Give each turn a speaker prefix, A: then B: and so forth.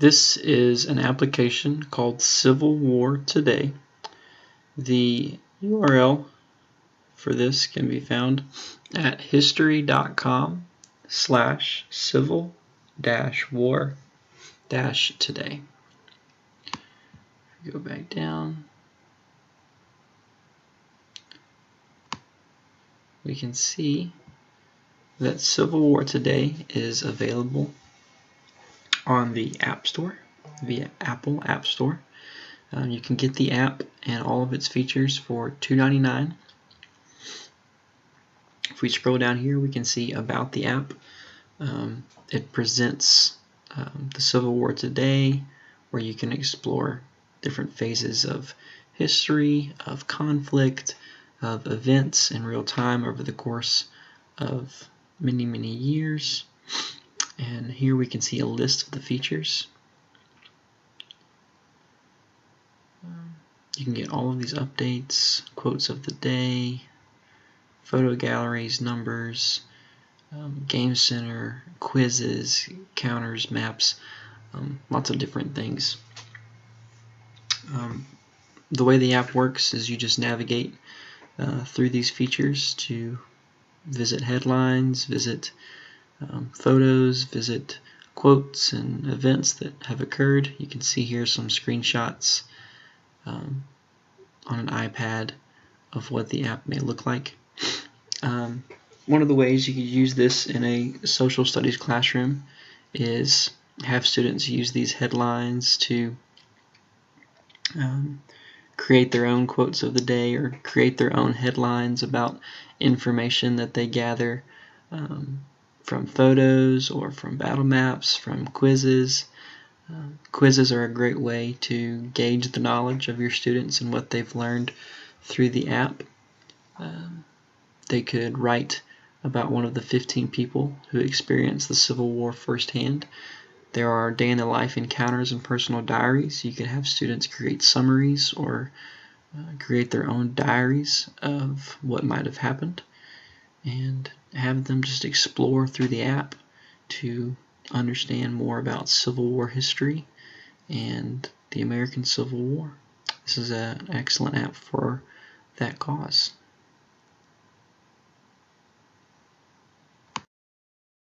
A: This is an application called Civil War Today. The URL for this can be found at history.com/civil-war-today. Go back down. We can see that Civil War Today is available on the App Store via Apple App Store. You can get the app and all of its features for $2.99. If we scroll down here, we can see about the app. It presents the Civil War Today, where you can explore different phases of history, of conflict, of events in real time over the course of many, many years. And here we can see a list of the features. You can get all of these updates, quotes of the day, photo galleries, numbers, game center, quizzes, counters, maps, lots of different things. The way the app works is you just navigate through these features to visit headlines, visit photos, visit quotes and events that have occurred. You can see here some screenshots on an iPad of what the app may look like. One of the ways you could use this in a social studies classroom is have students use these headlines to create their own quotes of the day or create their own headlines about information that they gather from photos or from battle maps, from quizzes. Quizzes are a great way to gauge the knowledge of your students and what they've learned through the app. They could write about one of the 15 people who experienced the Civil War firsthand. There are day-in-the-life encounters and personal diaries. You could have students create summaries or create their own diaries of what might have happened and have them just explore through the app to understand more about Civil War history and the American Civil War. This is an excellent app for that cause.